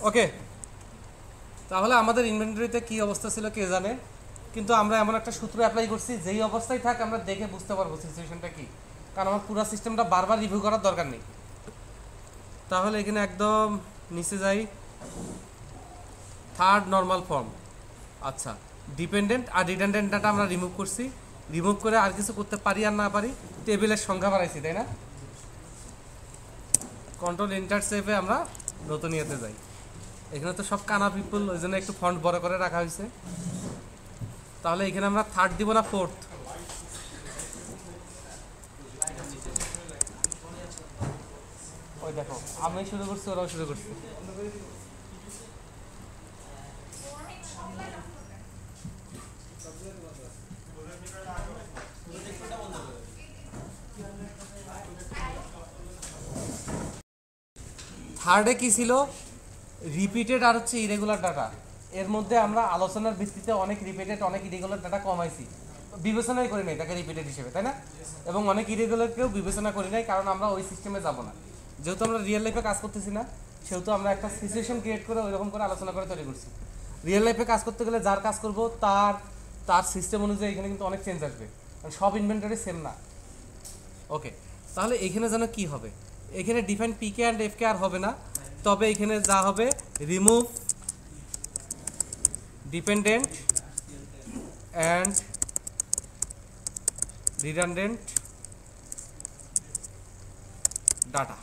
ওকে, তাহলে আমাদের ইনভেন্টরিতে কি অবস্থা ছিল কে জানে, কিন্তু আমরা এমন একটা সূত্র অ্যাপ্লাই করছি যেই অবস্থায় থাক আমরা দেখে বুঝতে পারবো সিচুয়েশনটা কি, কারণ আমার পুরো সিস্টেমটা বারবার রিভিউ করার দরকার নেই। তাহলে এখানে একদম নিচে যাই, থার্ড নর্মাল ফর্ম। আচ্ছা, ডিপেন্ডেন্ট আর রিডান্ডেন্ট ডাটা আমরা রিমুভ করছি, রিমুভ করে আর কিছু করতে পারি আর না পারি, টেবিলের সংখ্যা বাড়াইছি, তাই না? কন্ট্রোল এন্টার সেভে আমরা নতুন ইয়েতে যাই। এখানে তো সব কানা পিপল, ওই জন্য একটু ফন্ট বড় করে রাখা হয়েছে। তাহলে এখানে আমরা থার্ড দিব না ফোর্থ? ওই দেখো, আমি শুরু করছি, ওরাও শুরু করছি। থার্ডে কি ছিল? রিপিটেড আর হচ্ছে ইরেগুলার ডাটা। এর মধ্যে আমরা আলোচনার ভিত্তিতে অনেক রিপিটেড অনেক ইরেগুলার ডাটা কমাইছি, বিবেচনাই করি নাই তাকে রিপিটেড হিসেবে, তাই না? এবং অনেক ইরেগুলারকেও বিবেচনা করি নাই, কারণ আমরা ওই সিস্টেমে যাব না। যেহেতু আমরা রিয়েল লাইফে কাজ করতেছি না, সেহেতু আমরা একটা সিচুয়েশন ক্রিয়েট করে ওইরকম করে আলোচনা করে তৈরি করছি। রিয়েল লাইফে কাজ করতে গেলে যার কাজ করব তার সিস্টেম অনুযায়ী এখানে কিন্তু অনেক চেঞ্জ আসবে, কারণ সব ইনভেন্টরি সেম না। ওকে, তাহলে এখানে যেন কি হবে? এখানে ডিফাইন পিকে অ্যান্ড এফকে আর হবে না, তবে এখানে যা হবে remove dependent and redundant data.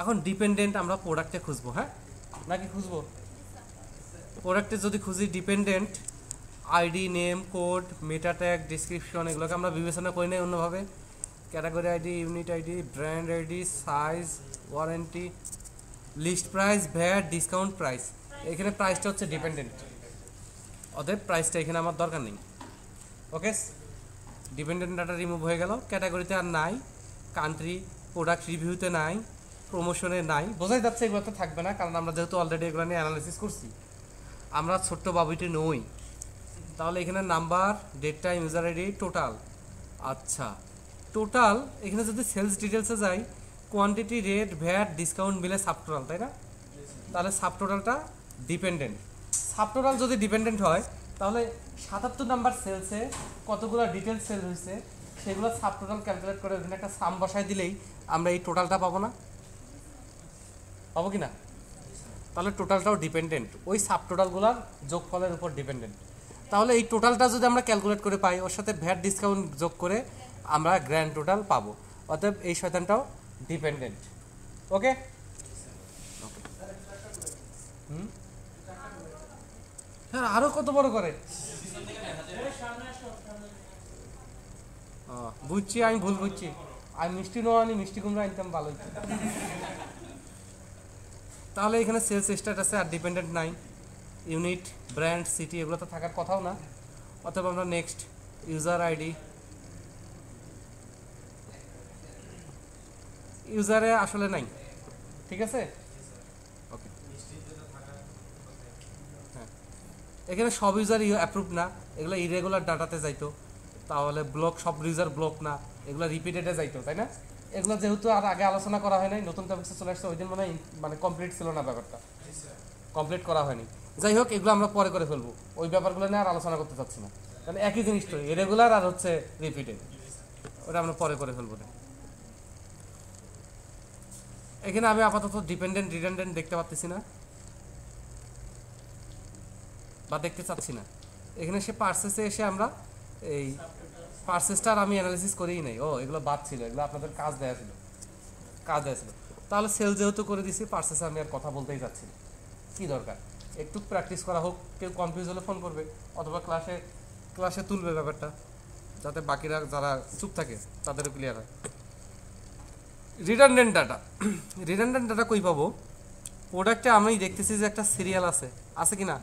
এখন ডিপেন্ডেন্ট আমরা প্রোডাক্টে খুঁজবো, হ্যাঁ নাকি খুঁজবো? প্রোডাক্টে যদি খুঁজি dependent, ID, name, code, meta tag, description, এগুলোকে আমরা বিবেচনা করি নাই অন্যভাবে। Category ID, unit ID, brand ID, size, warranty, list price, VAT, discount price. এখানে প্রাইসটা হচ্ছে ডিপেন্ডেন্ট, অতএব প্রাইসটা এখানে আমার দরকার নেই। ওকে, ডিপেন্ডেন্ট ডাটা রিমুভ হয়ে গেল। ক্যাটাগরিতে আর নাই, কান্ট্রি, প্রোডাক্ট রিভিউতে নাই, প্রমোশনে নাই, বোঝাই যাচ্ছে এগুলোতে থাকবে না, কারণ আমরা যেহেতু অলরেডি এগুলো নিয়ে অ্যানালাইসিস করছি, আমরা ছোট্ট বাবুটি নই। তাহলে এখানে number, date time, user ID, total. আচ্ছা, টোটাল এখানে যদি সেলস ডিটেলসে যাই, কোয়ান্টিটি, রেট, ভ্যাট, ডিসকাউন্ট মিলে সাবটোটাল, তাই না? তাহলে সাবটোটালটা ডিপেন্ডেন্ট। সাবটোটাল যদি ডিপেন্ডেন্ট হয়, তাহলে 77 নাম্বার সেলসে কতগুলো ডিটেলস সেল হয়েছে সেগুলো সাবটোটাল ক্যালকুলেট করে ওখানে একটা সাম বসায় দিলেই আমরা এই টোটালটা পাবো না? পাবো কি না? তাহলে টোটালটাও ডিপেন্ডেন্ট, ওই সাবটোটালগুলোর যোগফলের উপর ডিপেন্ডেন্ট। তাহলে এই টোটালটা যদি আমরা ক্যালকুলেট করে পাই, ওর সাথে ভ্যাট ডিসকাউন্ট যোগ করে আমরা গ্র্যান্ড টোটাল পাবো, অতএব এই শয়তানটাও ডিপেন্ডেন্ট। ওকে, হ্যাঁ আরো কত বড় করে বুঝছি, আমি ভুল বুঝছি, আমি মিষ্টি নো আনি মিষ্টি কুমড়া আনতাম ভালো হইতো। তাহলে এখানে সেলস স্ট্যাটাসে আর ডিপেন্ডেন্ট নাই, ইউনিট, ব্র্যান্ড, সিটি এগুলো তো থাকার কথাও না, অতএব আমরা নেক্সট। ইউজার আইডি, ইউজারে আসলে নাই, ঠিক আছে। ওকে, হ্যাঁ এখানে সব ইউজার অ্যাপ্রুভ না, এগুলো ইরেগুলার ডাটাতে যাইতো, তাহলে ব্লক সব ইউজার ব্লক না, এগুলো রিপিটেডে যাইতো, তাই না? এগুলো যেহেতু আর আগে আলোচনা করা হয় নাই, নতুন টপিক্সে চলে আসছে, ওই দিন মানে কমপ্লিট ছিল না, ব্যাপারটা কমপ্লিট করা হয়নি। যাই হোক, এগুলো আমরা পরে করে ফেলবো, ওই ব্যাপারগুলো নিয়ে আর আলোচনা করতে চাচ্ছি না, কারণ একই জিনিস তো, ইরেগুলার আর হচ্ছে রিপিটেড, ওটা আমরা পরে করে ফেলবো না। এখানে আমি আপাতত ডিপেন্ডেন্ট রিডান্ডেন্ট দেখতে পাচ্ছি না বা দেখতে চাচ্ছি না। এখানে সে পার্সেসে এসে আমরা এই পার্সেসটার আমি অ্যানালিসিস করেই নাই, ও এগুলো বাদ ছিল, এগুলো আপনাদের কাজ দেওয়া ছিল। তাহলে সেল যেহেতু করে দিছি, পার্সেসে আমি আর কথা বলতেই যাচ্ছি না, কী দরকার? একটু প্র্যাকটিস করা হোক, কেউ কনফিউজ হলে ফোন করবে অথবা ক্লাসে তুলবে ব্যাপারটা, যাতে বাকিরা যারা চুপ থাকে তাদেরও ক্লিয়ার হয়। রিডান্ডেন্ট ডাটা কই পাবো? প্রোডাক্টে আমি দেখতেছি যে একটা সিরিয়াল আছে কি না?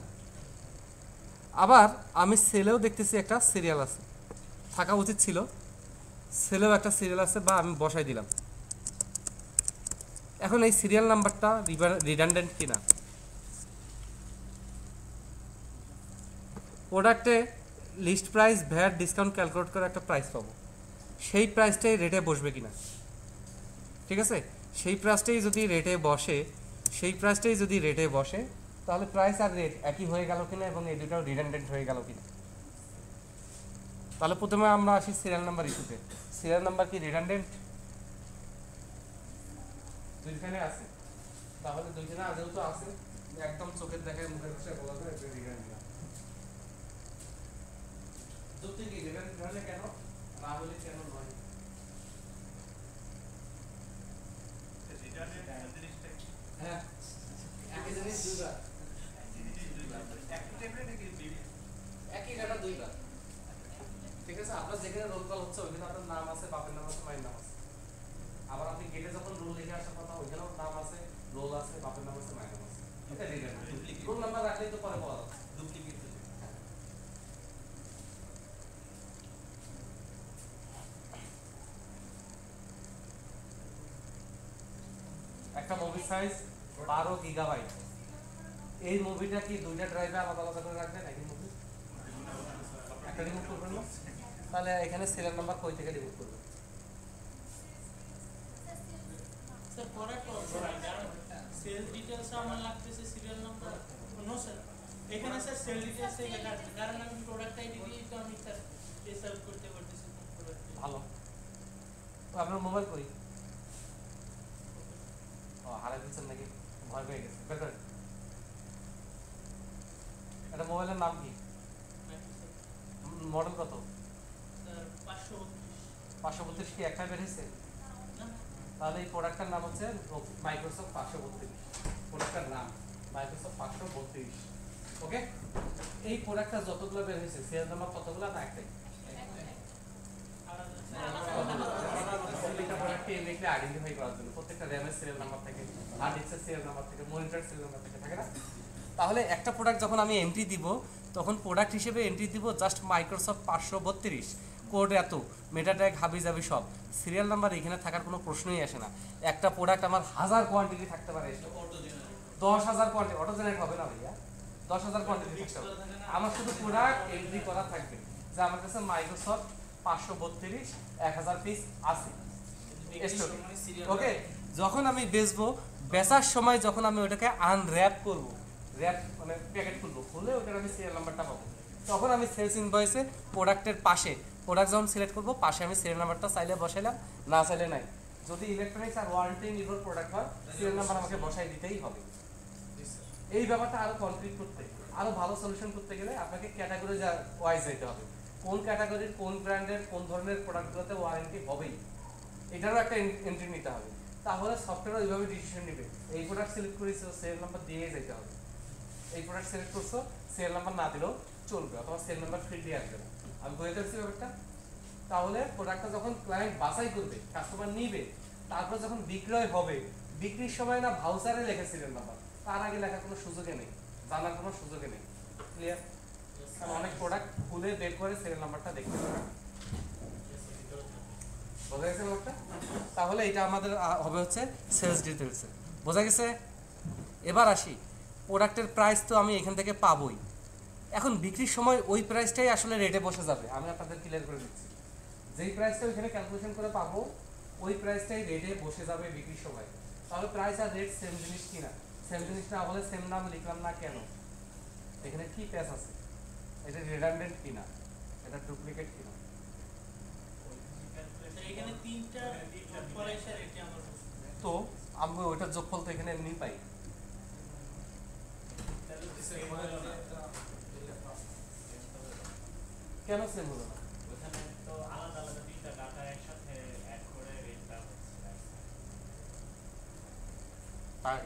আবার আমি সেলেও দেখতেছি একটা সিরিয়াল আছে, থাকা উচিত ছিল, সেলেও একটা সিরিয়াল আছে, বা আমি বসাই দিলাম। এখন এই সিরিয়াল নাম্বারটা রিডান্ডেন্ট কিনা? প্রোডাক্টে list price, VAT, discount calculate করে একটা প্রাইস পাবো, সেই প্রাইসটাই রেটে বসবে কিনা? ঠিক আছে, সেই প্রাইসটাই যদি রেটে বসে, সেই প্রাইসটাই যদি রেটে বসে তাহলে প্রাইস আর রেট একই হয়ে গেল কিনা এবং এই দুটাও রিডান্ডেন্ট হয়ে গেল কিনা। তাহলে প্রথমে আমরা আসি সিরিয়াল নাম্বার ইস্যুতে। সিরিয়াল নাম্বার কি রিডান্ডেন্ট? দুইখানে আছে, তাহলে দুইখানে আজও তো আছে, একদম চোখের দেখায় মুখের ভাষায় বলা যায় এটা রিডান্ডেন্ট। যুক্তি কি রিডান্ডেন্ট হলে কেন, না হলে কেন নয়? হ্যাঁ, একই জিনিস দুইবার, একই ডাটা দুইবার। ঠিক আছে, আপনার যেখানে রোল কল হচ্ছে ওইখানে আপনার নাম আছে, বাপের নাম আছে, মায়ের নাম আছে। আবার আপনি গেটে যখন রোল লিখে আসার কথা ওইখানেও নাম আছে, রোল আছে, বাপের নাম আছে, মায়ের নাম আছে। এটা রিডান্ডেন্ট। রোল নাম্বার রাখলেই তো পরে পাওয়া যাচ্ছে। ডুপ্লিকেট একটা মুভি সাইজ 12 গিগাবাইট। এই মুভিটা কি দুইটা ড্রাইভে আলাদা আলাদা করে রাখবেন নাকি মুভি একটা রিমুভ করবেন না? তাহলে এখানে সিরিয়াল নাম্বার কই থেকে রিমুভ করবেন? স্যার পরে সেল ডিটেইলস আমার লাগতেছে সিরিয়াল নাম্বার নো স্যার এখানে স্যার সেল ডিটেইলস এই কারণ আমি প্রোডাক্ট আইডি দিয়ে তো আমি স্যার রিসার্চ করতে পারতেছি প্রোডাক্ট। ভালো, তো আপনার মোবাইল কই? ও হারাই দিচ্ছেন নাকি? ভয় পেয়ে গেছে, বের করেন। এটা মোবাইলের নাম কি? মডেল কত? স্যার 532 কি একটা বের হয়েছে? না তাহলে এই প্রোডাক্টটার নাম হচ্ছে মাইক্রোসফট 532। প্রোডাক্টটার নাম মাইক্রোসফট 532। ওকে, এই প্রোডাক্টটা যতগুলো বের হয়েছে সিরিয়াল নাম্বার কতগুলো? না একটাই। প্রত্যেকটা প্রোডাক্টকে ইউনিকলি আইডেন্টিফাই করার জন্য প্রত্যেকটা র্যামের সিরিয়াল নাম্বার থেকে, হার্ড ডিস্কের সিরিয়াল নাম্বার থেকে, মনিটর সিরিয়াল নাম্বার থেকে থাকে না? তাহলে একটা প্রোডাক্ট যখন আমি এন্ট্রি দিব তখন প্রোডাক্ট হিসেবে এন্ট্রি দিব জাস্ট মাইক্রোসফট 532, কোড এত, মেটা ট্যাগ হাবি যাবি সব। সিরিয়াল নাম্বার এখানে থাকার কোনো প্রশ্নই আসে না। একটা প্রোডাক্ট আমার 1000 কোয়ান্টিটি থাকতে পারে, 10,000 কোয়ান্টিটি, অটো জেনারেট হবে না ভাইয়া, 10,000 কোয়ান্টিটি থাকতে হবে। আমার শুধু প্রোডাক্ট এন্ট্রি করা থাকবে যে আমার কাছে মাইক্রোসফট 532 1000 পিস আছে। ওকে, যখন আমি বেচবো, বেচার সময় যখন আমি ওটাকে আনর্যাপ করব, র্যাপ মানে প্যাকেট খুলবো, খুলে ওটার আমি সিরিয়াল নাম্বারটা পাবো, তখন আমি সেলস ইনভয়েসে প্রোডাক্টের পাশে প্রোডাক্ট যখন সিলেক্ট করবো পাশে আমি সিরিয়াল নাম্বারটা চাইলে বসাইলাম, না চাইলে নাই। যদি ইলেকট্রনিক্স আর ওয়ারেন্টি নির্ভর প্রোডাক্ট হয় সিরিয়াল নাম্বার আমাকে বসাই দিতেই হবে। এই ব্যাপারটা আরো কমপ্লিট করতে, আরো ভালো সলিউশন করতে গেলে আপনাকে ক্যাটাগরি ওয়াইজ যেতে হবে। কোন ক্যাটাগরির, কোন ব্র্যান্ডের, কোন ধরনের প্রোডাক্টগুলোতে ওয়ারেন্টি হবেই, এটারও একটা এন্ট্রি নিতে হবে। তাহলে সফটওয়্যার ওইভাবে ডিসিশন নেবে। এই প্রোডাক্ট সিলেক্ট করেছো, সিরিয়াল নাম্বার দিয়ে যেতে হবে। এই প্রোডাক্ট সিলেক্ট করছো, সিরিয়াল নাম্বার না দিলেও চলবে, অথবা সিরিয়াল নাম্বার ফ্রি দিয়ে আসবে না। আমি বুঝে ফেলছি ব্যাপারটা। তাহলে প্রোডাক্টটা যখন ক্লায়েন্ট বাছাই করবে, কাস্টমার নিবে, তারপর যখন বিক্রয় হবে, বিক্রির সময় না ভাউচারে লেখা সিরিয়াল নাম্বার, তার আগে লেখার কোনো সুযোগে নেই, জানার কোনো সুযোগে নেই। ক্লিয়ার? কারণ অনেক প্রোডাক্ট খুলে বের করে সিরিয়াল নাম্বারটা দেখতে পারে। বোঝা গেছে ব্যাপারটা? তাহলে এটা আমাদের হবে হচ্ছে সেলস ডিটেলসে। বোঝা গেছে? এবার আসি, প্রোডাক্টের প্রাইস তো আমি এখান থেকে পাবোই। এখন বিক্রির সময় ওই প্রাইসটাই আসলে রেটে বসে যাবে। আমি আপনাদের ক্লিয়ার করে দিচ্ছি, যেই প্রাইসটা ওইখানে ক্যালকুলেশন করে পাবো ওই প্রাইসটাই রেটে বসে যাবে বিক্রির সময়। তাহলে প্রাইস আর রেট সেম জিনিস কিনা? সেম জিনিস না হলে সেম নাম লিখলাম না কেন? এখানে কি প্যাচ আছে? এটা রিডান্ডেন্ট কিনা, এটা ডুপ্লিকেট কিনা? এখানে তিনটা যোগফল এসে রেটে আমার তো আমি ওইটার যোগফল তো এখানে এমনি পাই। কেন সেম হলো না? ওখানে তো আলাদা আলাদা তিনটা ডাটা একসাথে অ্যাড করে রেটটা হচ্ছে তাই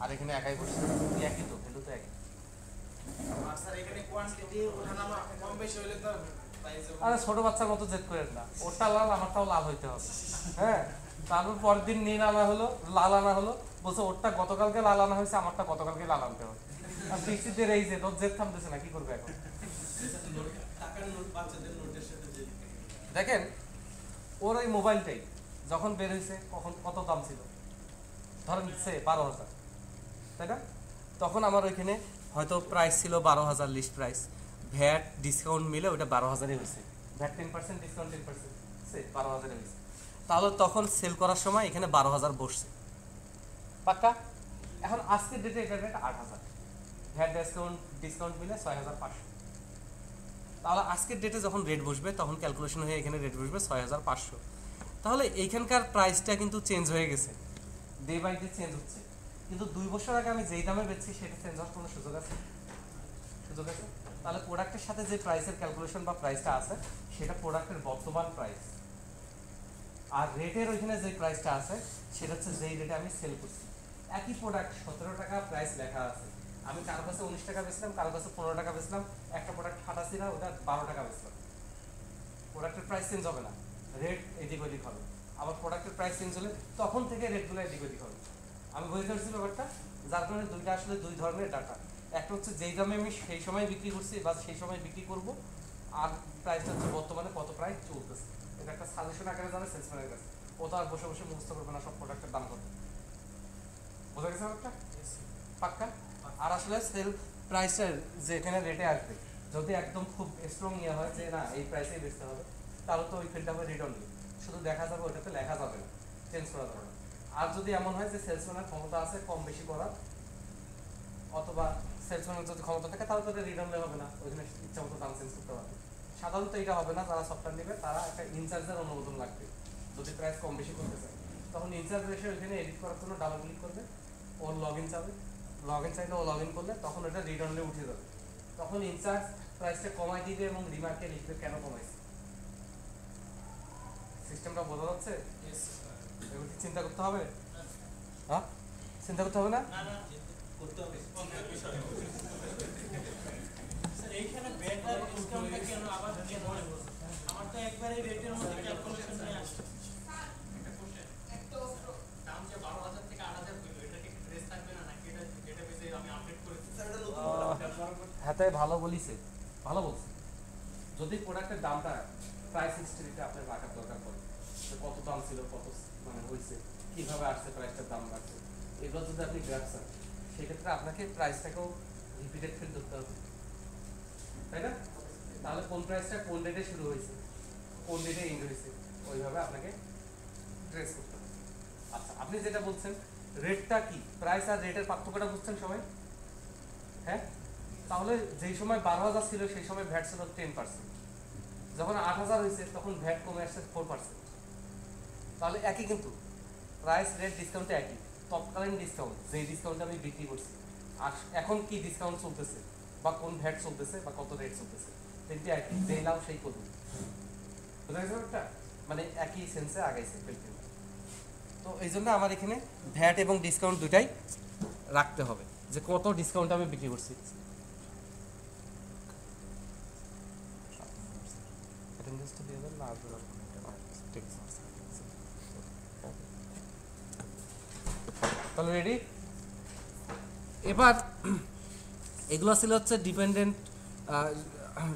আর এখানে একাই বসে একই তো, ভ্যালু তো একই। আর স্যার এখানে কোয়ান্টিটি ওঠানামা কম বেশি হলে তো আরে ছোট বাচ্চার মতো জেদ করেন না, ওরটা লাল আমারটাও লাল হইতে হবে। হ্যাঁ, তারপর পরের দিন নীল আনা হলো, লাল আনা হলো, বলছে ওরটা গতকালকে লাল আনা হয়েছে, আমারটা গতকালকে লাল আনতে হবে। আর বৃষ্টিতে এই যে তোর জেদ থামতেছে না, কি করবে এখন? দেখেন ওর ওই মোবাইলটাই যখন বের হয়েছে কখন কত দাম ছিল, ধরেন সে 12,000, তাই না? তখন আমার ওইখানে হয়তো প্রাইস ছিল 12,000 লিস্ট প্রাইস, ভ্যাট ডিসকাউন্ট মিলে ওটা 12,000-ই হয়েছে। ভ্যাট 10%, ডিসকাউন্ট 10%, সে 12,000-ই হয়েছে। তাহলে তখন সেল করার সময় এখানে 12,000 বসছে, পাক্কা? এখন আজকের ডেটে এটার রেট 8,000, ভ্যাট ডিসকাউন্ট মিলে 6,500। তাহলে আজকের ডেটে যখন রেট বসবে তখন ক্যালকুলেশন হয়ে এখানে রেট বসবে 6,500। তাহলে এইখানকার প্রাইসটা কিন্তু চেঞ্জ হয়ে গেছে, ডে বাই ডে চেঞ্জ হচ্ছে, কিন্তু 2 বছর আগে আমি যেই দামে বেচছি সেটা চেঞ্জ হওয়ার কোনো সুযোগ আছে? সুযোগ আছে। তাহলে প্রোডাক্টের সাথে যে প্রাইসের ক্যালকুলেশন বা প্রাইসটা আছে সেটা প্রোডাক্টের বর্তমান প্রাইস, আর রেটের ওইখানে যে প্রাইসটা আছে সেটা হচ্ছে যেই রেটে আমি সেল করছি। একই প্রোডাক্ট 17 টাকা প্রাইস লেখা আছে, আমি কারো কাছে 19 টাকা বেচলাম, কারো কাছে 15 টাকা বেচলাম, একটা প্রোডাক্ট ফাটাচ্ছি না, ওটা 12 টাকা বেচলাম, প্রোডাক্টের প্রাইস চেঞ্জ হবে না, রেট এদিক ওদিক হবে। আবার প্রোডাক্টের প্রাইস চেঞ্জ হলে তখন থেকে রেটগুলো এদিক ওদিক হবে। আমি বুঝতে পারছি ব্যাপারটা, যার কারণে দুইটা আসলে দুই ধরনের ডাটা। একটা হচ্ছে যেই দামে আমি সেই সময় বিক্রি করছি বা সেই সময় বিক্রি করব, আর প্রাইসটা হচ্ছে বর্তমানে কত প্রাইস চলতেছে। এটা একটা সাজেশন আকারে যাবে সেলসম্যানের কাছে, ও তো আর বসে বসে মুখস্থ করবে না সব প্রোডাক্টের দাম কত। বোঝা গেছে ব্যাপারটা? পাক্কা? আর আসলে সেল প্রাইসটা যে এখানে রেটে আসবে, যদি একদম খুব স্ট্রং ইয়ে হয় যে না এই প্রাইসেই বেচতে হবে, তাহলে তো ওই ফিল্ডটা হবে রিটার্ন, শুধু দেখা যাবে, ওইটাতে লেখা যাবে না, চেঞ্জ করা যাবে না। আর যদি এমন হয় যে সেলসম্যানের ক্ষমতা আছে কম বেশি করার, অথবা সেলসম্যানের যদি ক্ষমতা থাকে তাহলে তো রিটার্ন হবে না, ওইখানে ইচ্ছা মতো দাম চেঞ্জ করতে পারবে। সাধারণত এটা হবে না, যারা সফটওয়্যার নেবে তারা একটা ইনচার্জের অনুমোদন লাগবে, যদি প্রাইস কম বেশি করতে চায় তখন ইনচার্জ এসে ওইখানে এডিট করার জন্য ডাবল ক্লিক করবে, ওর লগ ইন চাবে, লগ ইন চাইলে ও লগ ইন করলে তখন ওটা রিটার্নে উঠে যাবে, তখন ইনচার্জ প্রাইসটা কমাই দিবে এবং রিমার্কে লিখবে কেন কমাইছে। সিস্টেমটা বোঝা যাচ্ছে? এগুলো কি চিন্তা করতে হবে? হ্যাঁ, চিন্তা করতে হবে না? না না করতে হবে স্যার। এইখানে বেটার ডিসকাউন্টটা কেন আবার কেন বলবো? আমার তো একবারে রেটের মধ্যে ক্যালকুলেশন নিয়ে আসছে। দাম যে 12,000 থেকে 8,000 হইলো, এটা কি ড্রেস থাকবে না নাকি এটা যেটা বেশি আমি আপডেট করেছি স্যার? এটা নতুন হ্যাঁ তাই ভালো বলিছে, ভালো বলছে। যদি প্রোডাক্টের দামটা প্রাইস হিস্ট্রিতে আপনার রাখার দরকার পড়ে, যে কত দাম ছিল, কত মানে হয়েছে, কিভাবে আসছে প্রাইসটার দাম বাড়ছে, এগুলো যদি আপনি গ্রাফ চান সেক্ষেত্রে আপনাকে প্রাইসটাকেও রিপিটেড ফিল করতে হবে, তাই না? তাহলে কোন প্রাইসটা কোন ডেটে শুরু হয়েছে, কোন ডেটে এন্ড হয়েছে, ওইভাবে আপনাকে ট্রেস করতে হবে। আচ্ছা, আপনি যেটা বলছেন রেটটা কি, প্রাইস আর রেটের পার্থক্যটা বুঝছেন সবাই? হ্যাঁ, তাহলে যেই সময় 12,000 ছিল সেই সময় ভ্যাট ছিল 10%, যখন 8,000 হয়েছে তখন ভ্যাট কমে আসছে 4%। তাহলে একই, কিন্তু প্রাইস রেট ডিসকাউন্টে একই, তৎকালীন ডিসকাউন্ট যেই ডিসকাউন্টে আমি বিক্রি করছি আর এখন কি ডিসকাউন্ট চলতেছে বা কোন ভ্যাট চলতেছে বা কত রেট চলতেছে, তিনটি একই, যেই লাভ সেই করুন। বুঝা গেছে একটা, মানে একই সেন্সে আগাইছে ফেলতে। তো এই জন্য আমার এখানে ভ্যাট এবং ডিসকাউন্ট দুটাই রাখতে হবে, যে কত ডিসকাউন্ট আমি বিক্রি করছি। তাহলে রেডি? এবার এগুলো ছিল হচ্ছে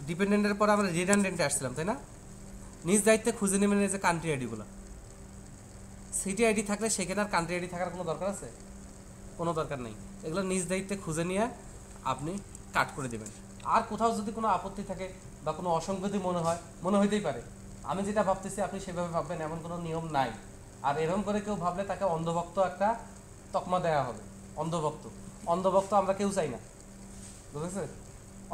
ডিপেন্ডেন্টের পরে আমরা রিডান্ডেন্টে আসছিলাম, তাই না? নিজ দায়িত্বে খুঁজে নেবেন এই যে কান্ট্রি আইডিগুলো। সিটি আইডি থাকলে সেখানে আর কান্ট্রি আইডি থাকার কোনো দরকার আছে? কোনো দরকার নেই, এগুলো নিজ দায়িত্বে খুঁজে নিয়ে আপনি কাট করে দেবেন। আর কোথাও যদি কোনো আপত্তি থাকে বা কোনো অসংগতি মনে হইতেই পারে, আমি যেটা ভাবতেছি আপনি সেভাবে ভাববেন, এমন কোনো নিয়ম নাই। আর এরকম করে কেউ ভাবলে তাকে অন্ধভক্ত একটা তকমা দেওয়া হবে, অন্ধভক্ত আমরা কেউ চাই না, বুঝেছে?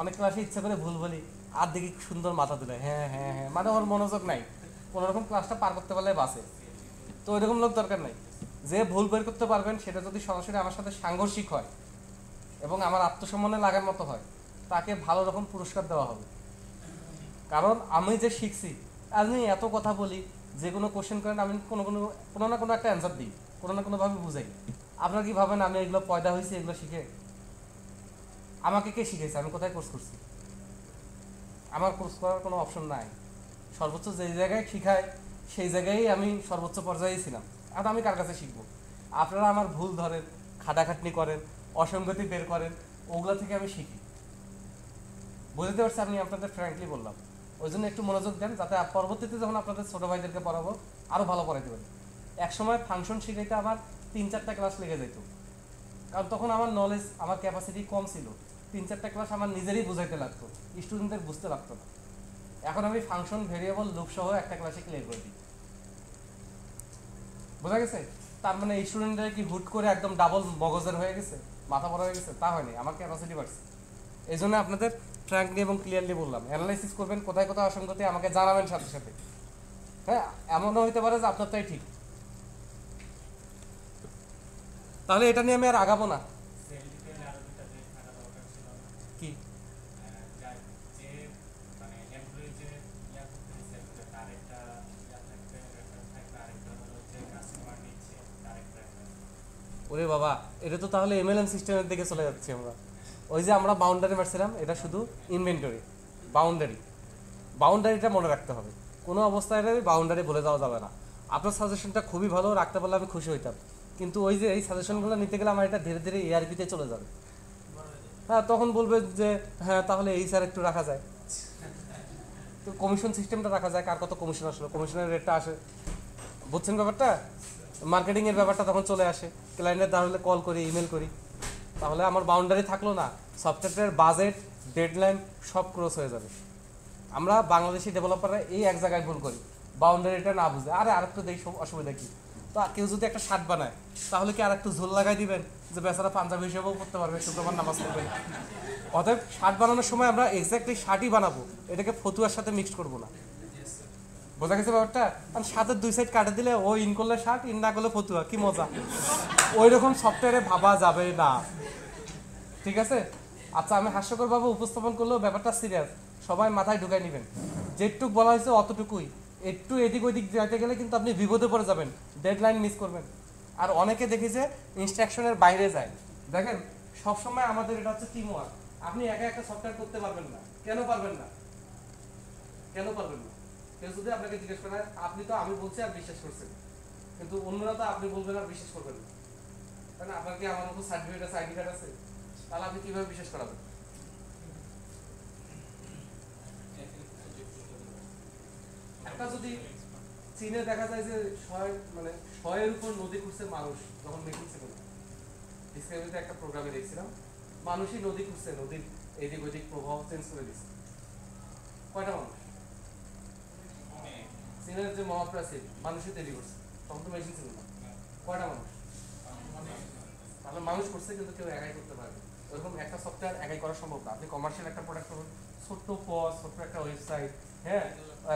অনেক ক্লাসে ইচ্ছা করে ভুল বলি আর দেখি সুন্দর মাথা তুলে হ্যাঁ হ্যাঁ হ্যাঁ, মানে ওর মনোযোগ নাই, কোনোরকম ক্লাসটা পার করতে পারলে বাসে। তো এরকম লোক দরকার নাই। যে ভুল বের করতে পারবেন সেটা যদি সরাসরি আমার সাথে সাংঘর্ষিক হয় এবং আমার আত্মসম্মানে লাগার মতো হয়, তাকে ভালো রকম পুরস্কার দেওয়া হবে। কারণ আমি যে শিখছি, আমি এত কথা বলি, যে কোনো কোশ্চেন করেন আমি কোনো না কোনো একটা অ্যান্সার দিই, কোনো না কোনোভাবে বুঝাই। আপনারা কি ভাবেন আমি এগুলো পয়দা হয়েছি এগুলো শিখে? আমাকে কে শিখেছে? আমি কোথায় কোর্স করছি? আমার কোর্স করার কোনো অপশন নাই। সর্বোচ্চ যেই জায়গায় শিখায় সেই জায়গায় আমি সর্বোচ্চ পর্যায়ে ছিলাম। আর আমি কার কাছে শিখবো? আপনারা আমার ভুল ধরেন, খাটাখাটনি করেন, অসঙ্গতি বের করেন, ওগুলো থেকে আমি শিখি। বুঝতে পারছি, আমি আপনাদের ফ্র্যাঙ্কলি বললাম। ওই জন্য একটু মনোযোগ দেন, যাতে পরবর্তীতে যখন আপনাদের ছোটো ভাইদেরকে পড়াবো আরও ভালো পড়াইতে পারি। একসময় ফাংশন শিখাইতে আমার 3-4টা ক্লাস লেগে যেত, কারণ তখন আমার নলেজ, আমার ক্যাপাসিটি কম ছিল। 3-4টা ক্লাস আমার নিজেরই বুঝাইতে লাগতো, স্টুডেন্টদের বুঝতে লাগতো না। এখন আমি ফাংশন, ভেরিয়েবল, লুপ সহ একটা ক্লাসে ক্লিয়ার করে দিই। বোঝা গেছে? তার মানে এই স্টুডেন্টরা কি হুট করে একদম ডাবল মগজের হয়ে গেছে, মাথা বড় হয়ে গেছে? তা হয়নি, আমার ক্যাপাসিটি বাড়ছে। এই জন্য আপনাদের ফ্র্যাঙ্কলি এবং ক্লিয়ারলি বললাম, অ্যানালাইসিস করবেন, কোথায় কোথায় অসঙ্গতি আমাকে জানাবেন সাথে সাথে। হ্যাঁ, এমনও হইতে পারে যে আপনারটাই ঠিক। তাহলে এটা নিয়ে আমি আর আগাবো না। কি ওরে বাবা, এটা তো তাহলে এমএলএম সিস্টেমের দিকে চলে যাচ্ছি আমরা। ওই যে আমরা বাউন্ডারি মারছিলাম, এটা শুধু ইনভেন্টরি। বাউন্ডারিটা মনে রাখতে হবে, কোনো অবস্থায় বাউন্ডারি বলে যাওয়া যাবে না। আপনার সাজেশনটা খুবই ভালো, রাখতে পারলে আমি খুশি হইতাম, কিন্তু ওই যে এই সাজেশনগুলো নিতে গেলে আমার এটা ধীরে ধীরে এআরপিতে চলে যাবে। হ্যাঁ, তখন বলবে যে হ্যাঁ তাহলে এই স্যার একটু রাখা যায়, তো কমিশন সিস্টেমটা রাখা যায়, কার কত কমিশন আসলো, কমিশনের রেটটা আসে, বুঝছেন ব্যাপারটা? মার্কেটিংয়ের ব্যাপারটা তখন চলে আসে, ক্লায়েন্টের তাহলে কল করি, ইমেল করি, তাহলে আমার বাউন্ডারি থাকলো না, সফটওয়্যারের বাজেট, ডেডলাইন সব ক্রস হয়ে যাবে। আমরা বাংলাদেশি ডেভেলপাররা এই এক জায়গায় ভুল করি, বাউন্ডারিটা না বুঝে, আরে আরেকটু দেই, অসুবিধা কি? তো কেউ যদি একটা শার্ট বানায়, তাহলে কি আর একটু ঝোল লাগাই দিবেন যে বেচারা পাঞ্জাবি হিসেবেও করতে পারবে, শুক্রবার নামাজ পড়বে? অতএব শার্ট বানানোর সময় আমরা এক্স্যাক্টলি শার্টই বানাবো, এটাকে ফতুয়ার সাথে মিক্স করবো না। বোঝা গেছে ব্যাপারটা? কারণ শার্টের দুই সাইড কাটে দিলে ও ইন করলে শার্ট, ইন না করলে ফতুয়া, কি মজা! ওই রকম সফটওয়্যারে ভাবা যাবে না, ঠিক আছে? আচ্ছা, আমি হাস্যকরভাবে উপস্থাপন করলেও ব্যাপারটা সিরিয়াস, সবাই মাথায় ঢুকাই নেবেন। যেটুক বলা হয়েছে অতটুকুই, একটু এদিক ওইদিক যাইতে গেলে কিন্তু আপনি বিপদে পড়ে যাবেন, ডেডলাইন মিস করবেন। আর অনেকে দেখি যে ইনস্ট্রাকশনের বাইরে যায়। দেখেন, সবসময় আমাদের এটা হচ্ছে টিম ওয়ার্ক। আপনি একা একটা সফটওয়্যার করতে পারবেন না। কেন পারবেন না? কেন পারবেন না? কেউ যদি আপনাকে জিজ্ঞেস করে, আপনি তো আমি বলছি আর বিশ্বাস করছেন, কিন্তু অন্যরা তো আপনি বলবেন আর বিশ্বাস করবেন না, তাই না? আপনার কি আমার মতো সার্টিফিকেট আছে, আইডি কার্ড আছে? তাহলে আপনি কিভাবে বিশ্বাস করাবেন? একটা যদি চীনে দেখা যায় যে 100 উপর নদী খুঁজছে মানুষ, যখন মেকিং ছিল না, ডিসকাভারিতে একটা প্রোগ্রামে দেখছিলাম, মানুষই নদী খুঁজছে, নদীর এদিক ওদিক প্রভাব চেঞ্জ করে দিচ্ছে। কয়টা মানুষ? চীনের যে মহাপ্রাচীর মানুষই তৈরি করছে, তখন তো মেশিন ছিল না। কয়টা মানুষ? তাহলে মানুষ করছে, কিন্তু কেউ একাই করতে পারে। ওরকম একটা সফটওয়্যার একাই করা সম্ভব না। আপনি কমার্শিয়াল একটা প্রোডাক্ট করুন, ছোট্ট পজ, ছোট্ট একটা ওয়েবসাইট, হ্যাঁ,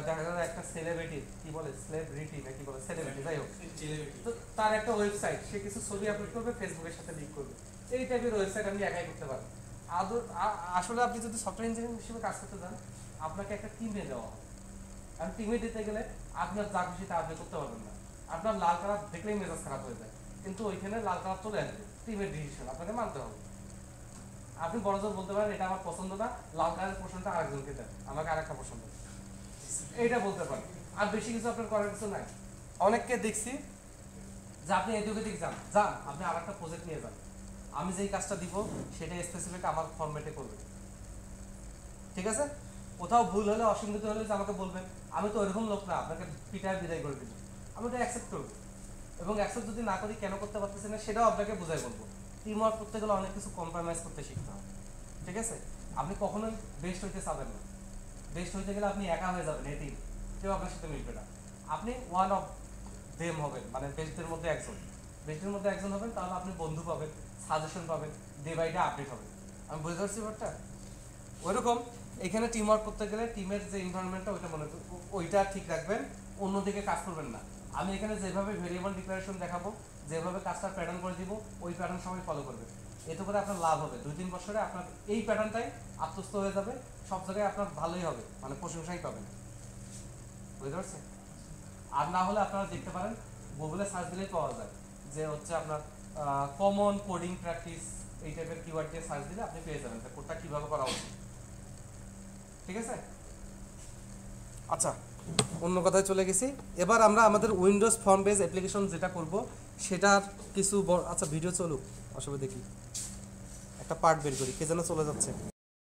দেখা গেল একটা সেলিব্রিটি, কি বলে সেলিব্রিটি নাকি বলে সেলিব্রিটি, যাই হোক, তো তার একটা ওয়েবসাইট, সে কিছু ছবি আপলোড করবে, ফেসবুকের সাথে লিঙ্ক করবে, এই টাইপের ওয়েবসাইট আপনি একাই করতে পারেন। আসলে আপনি যদি সফটওয়্যার ইঞ্জিনিয়ার হিসেবে কাজ করতে চান, আপনাকে একটা টিমে দেওয়া হবে। আর টিমে দিতে গেলে আপনার যা খুশি তা আপনি করতে পারবেন না। আপনার লাল কালার দেখলেই মেজাজ খারাপ হয়ে যায়, কিন্তু ওইখানে লাল কালার চলে আসবে, টিমের ডিসিশন আপনাকে মানতে হবে। আপনি বড়জোর বলতে পারেন এটা আমার পছন্দ না, লাল কালারের পোর্শনটা আরেকজনকে দেন, আমাকে আরেকটা পছন্দ, এইটা বলতে পারেন। আর বেশি কিছু আপনার করার কিছু নাই। অনেককে দেখছি যে আপনি এদিকে দিক যান, আপনি আর একটা প্রজেক্ট নিয়ে যান, আমি যেই কাজটা দিব সেটা স্পেসিফিক আমার ফরম্যাটে করবে, ঠিক আছে? কোথাও ভুল হলে, অসঙ্গতি হলে আমাকে বলবেন, আমি তো ওইরকম লোক না আপনাকে পিটায় বিদায় করে দিব, আমি ওটা অ্যাকসেপ্ট করবো। এবং অ্যাকসেপ্ট যদি না করি, কেন করতে পারতেছি না সেটাও আপনাকে বুঝাই বলবো। টিম ওয়ার্ক করতে গেলে অনেক কিছু কম্প্রোমাইজ করতে শিখতে হবে, ঠিক আছে? আপনি কখনোই বেস্ট হইতে চাবেন না। বেস্ট হইতে গেলে আপনি একা হয়ে যাবেন, এটি কেউ আপনার সাথে মিলবে না। আপনি ওয়ান অফ দেম হবেন, মানে বেস্টদের মধ্যে একজন, বেস্টের মধ্যে একজন হবেন, তাহলে আপনি বন্ধু পাবেন, সাজেশন পাবেন, ডে বাই ডে আপডেট হবে। আমি বুঝতে পারছি ব্যাপারটা? ওইরকম এখানে টিম ওয়ার্ক করতে গেলে টিমের যে এনভায়রনমেন্টটা ওইটা ঠিক রাখবেন, অন্যদিকে কাজ করবেন না। আমি এখানে যেভাবে ভেরিয়েবল ডিক্লারেশন দেখাবো, যেভাবে কাজটা প্যাটার্ন করে দিব, ওই প্যাটার্ন সবাই ফলো করবে। এতে করে আপনার লাভ হবে, 2-3 বছরে আপনার এই প্যাটার্নটাই আত্মস্থ হয়ে যাবে, সব জায়গায় আপনার ভালোই হবে, মানে প্রশংসাই পাবেন। বুঝতে পারছেন? আর না হলে আপনারা দেখতে পারেন, গুগলে সার্চ দিলেই পাওয়া যায় যে হচ্ছে আপনার কমন কোডিং প্র্যাকটিস, এই টাইপের কিওয়ার্ড দিয়ে সার্চ দিলে আপনি পেয়ে যাবেন কোডটা কিভাবে করা উচিত, ঠিক আছে? আচ্ছা, অন্য কথায় চলে গেছি। এবার আমরা আমাদের উইন্ডোজ ফর্ম বেস অ্যাপ্লিকেশন যেটা করব সেটার কিছু আচ্ছা ভিডিও চলুক, আসলে দেখি একটা পার্ট বের করি, কে যেন চলে যাচ্ছে।